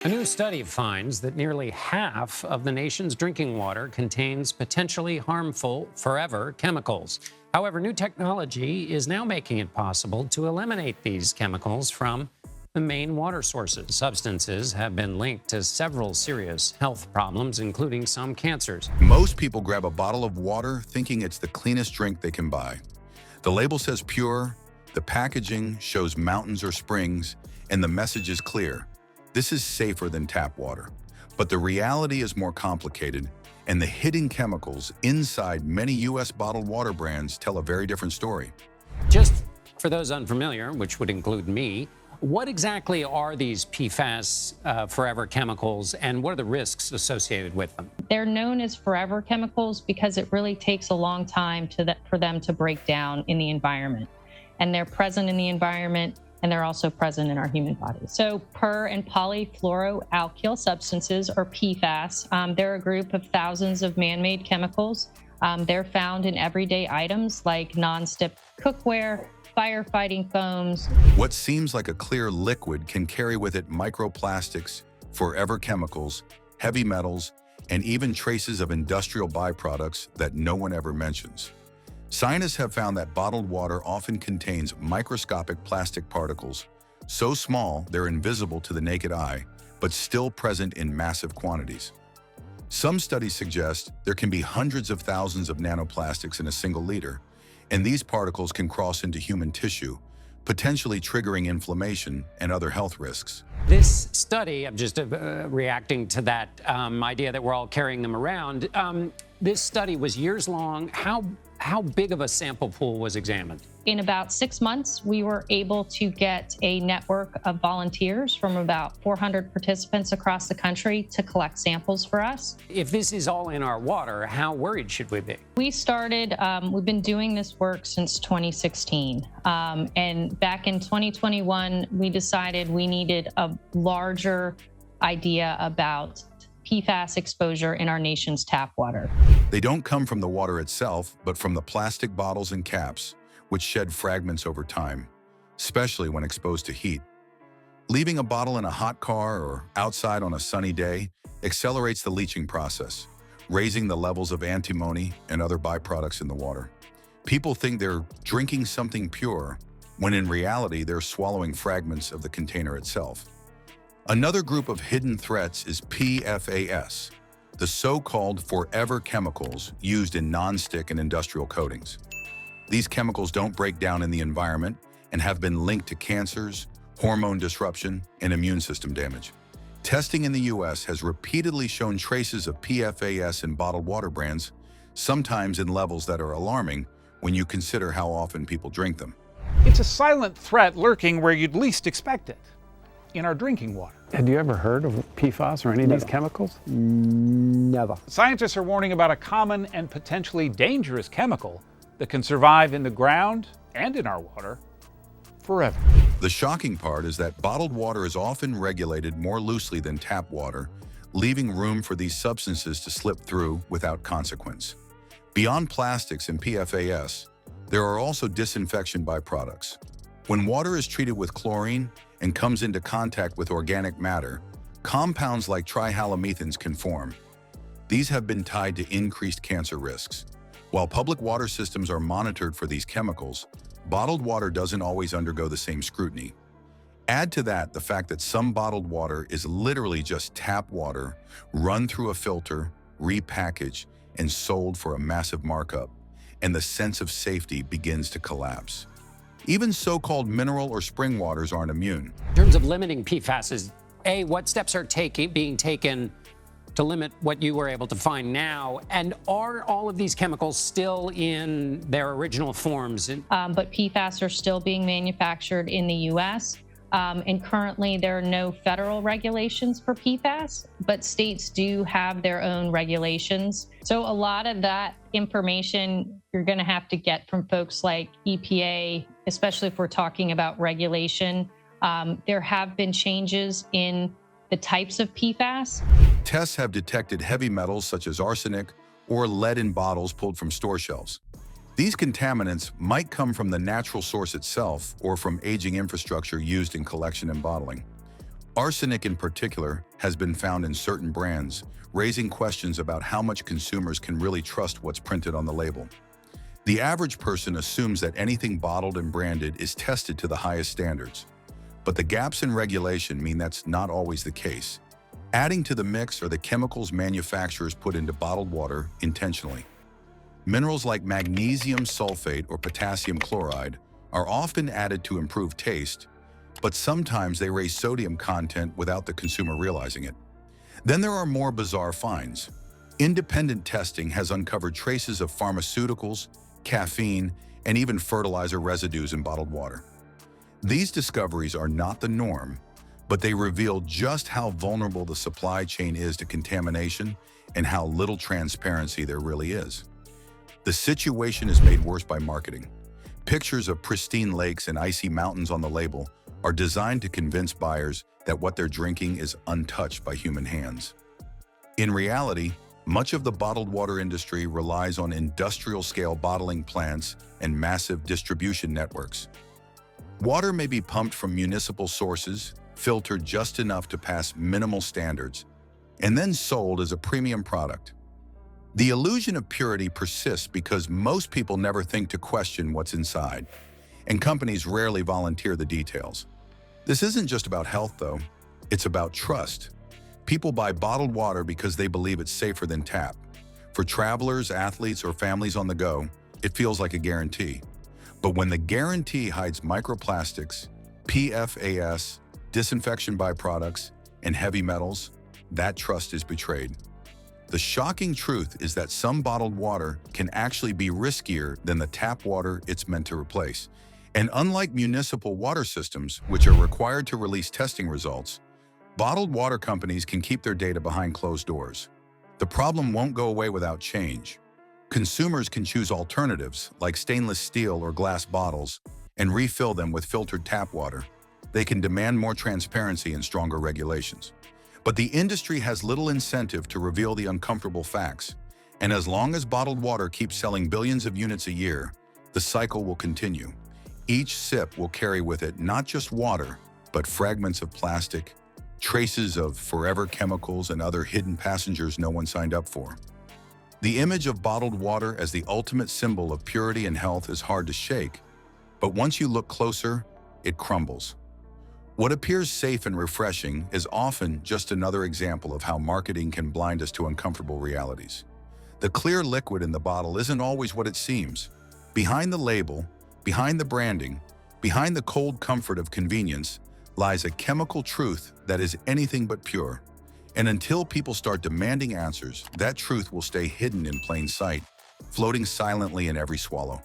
A new study finds that nearly half of the nation's drinking water contains potentially harmful forever chemicals. However, new technology is now making it possible to eliminate these chemicals from the main water sources. Substances have been linked to several serious health problems, including some cancers. Most people grab a bottle of water thinking it's the cleanest drink they can buy. The label says pure, the packaging shows mountains or springs, and the message is clear. This is safer than tap water. But the reality is more complicated, and the hidden chemicals inside many U.S. bottled water brands tell a very different story. Just for those unfamiliar, which would include me, what exactly are these PFAS forever chemicals, and what are the risks associated with them? They're known as forever chemicals because it really takes a long time for them to break down in the environment. And they're present in the environment, and they're also present in our human body. So per and polyfluoroalkyl substances, or PFAS, they're a group of thousands of man-made chemicals. They're found in everyday items like non-stick cookware, firefighting foams. What seems like a clear liquid can carry with it microplastics, forever chemicals, heavy metals, and even traces of industrial byproducts that no one ever mentions. Scientists have found that bottled water often contains microscopic plastic particles, so small they're invisible to the naked eye, but still present in massive quantities. Some studies suggest there can be hundreds of thousands of nanoplastics in a single liter, and these particles can cross into human tissue, potentially triggering inflammation and other health risks. This study, I'm just reacting to that idea that we're all carrying them around. This study was years long. How big of a sample pool was examined? In about 6 months, we were able to get a network of volunteers from about 400 participants across the country to collect samples for us. If this is all in our water, how worried should we be? We've been doing this work since 2016. And back in 2021, we decided we needed a larger idea about PFAS exposure in our nation's tap water. They don't come from the water itself, but from the plastic bottles and caps, which shed fragments over time, especially when exposed to heat. Leaving a bottle in a hot car or outside on a sunny day accelerates the leaching process, raising the levels of antimony and other byproducts in the water. People think they're drinking something pure, when in reality they're swallowing fragments of the container itself. Another group of hidden threats is PFAS, the so-called forever chemicals used in non-stick and industrial coatings. These chemicals don't break down in the environment and have been linked to cancers, hormone disruption, and immune system damage. Testing in the U.S. has repeatedly shown traces of PFAS in bottled water brands, sometimes in levels that are alarming when you consider how often people drink them. It's a silent threat lurking where you'd least expect it, in our drinking water. Had you ever heard of PFAS or any of these chemicals? Never. Scientists are warning about a common and potentially dangerous chemical that can survive in the ground and in our water forever. The shocking part is that bottled water is often regulated more loosely than tap water, leaving room for these substances to slip through without consequence. Beyond plastics and PFAS, there are also disinfection byproducts. When water is treated with chlorine and comes into contact with organic matter, compounds like trihalomethanes can form. These have been tied to increased cancer risks. While public water systems are monitored for these chemicals, bottled water doesn't always undergo the same scrutiny. Add to that the fact that some bottled water is literally just tap water, run through a filter, repackaged, and sold for a massive markup, and the sense of safety begins to collapse. Even so-called mineral or spring waters aren't immune. In terms of limiting PFAS, what steps are being taken to limit what you were able to find now? And are all of these chemicals still in their original forms? But PFAS are still being manufactured in the U.S. And currently there are no federal regulations for PFAS, but states do have their own regulations. So a lot of that information you're going to have to get from folks like EPA, especially if we're talking about regulation. There have been changes in the types of PFAS. Tests have detected heavy metals such as arsenic or lead in bottles pulled from store shelves. These contaminants might come from the natural source itself or from aging infrastructure used in collection and bottling. Arsenic in particular has been found in certain brands, raising questions about how much consumers can really trust what's printed on the label. The average person assumes that anything bottled and branded is tested to the highest standards. But the gaps in regulation mean that's not always the case. Adding to the mix are the chemicals manufacturers put into bottled water intentionally. Minerals like magnesium sulfate or potassium chloride are often added to improve taste, but sometimes they raise sodium content without the consumer realizing it. Then there are more bizarre finds. Independent testing has uncovered traces of pharmaceuticals, caffeine, and even fertilizer residues in bottled water. These discoveries are not the norm, but they reveal just how vulnerable the supply chain is to contamination and how little transparency there really is. The situation is made worse by marketing. Pictures of pristine lakes and icy mountains on the label are designed to convince buyers that what they're drinking is untouched by human hands. In reality, much of the bottled water industry relies on industrial-scale bottling plants and massive distribution networks. Water may be pumped from municipal sources, filtered just enough to pass minimal standards, and then sold as a premium product. The illusion of purity persists because most people never think to question what's inside, and companies rarely volunteer the details. This isn't just about health, though. It's about trust. People buy bottled water because they believe it's safer than tap. For travelers, athletes, or families on the go, it feels like a guarantee. But when the guarantee hides microplastics, PFAS, disinfection byproducts, and heavy metals, that trust is betrayed. The shocking truth is that some bottled water can actually be riskier than the tap water it's meant to replace. And unlike municipal water systems, which are required to release testing results, bottled water companies can keep their data behind closed doors. The problem won't go away without change. Consumers can choose alternatives, like stainless steel or glass bottles, and refill them with filtered tap water. They can demand more transparency and stronger regulations. But the industry has little incentive to reveal the uncomfortable facts. And as long as bottled water keeps selling billions of units a year, the cycle will continue. Each sip will carry with it not just water, but fragments of plastic, traces of forever chemicals, and other hidden passengers no one signed up for. The image of bottled water as the ultimate symbol of purity and health is hard to shake, but once you look closer, it crumbles. What appears safe and refreshing is often just another example of how marketing can blind us to uncomfortable realities. The clear liquid in the bottle isn't always what it seems. Behind the label, behind the branding, behind the cold comfort of convenience, lies a chemical truth that is anything but pure. And until people start demanding answers, that truth will stay hidden in plain sight, floating silently in every swallow.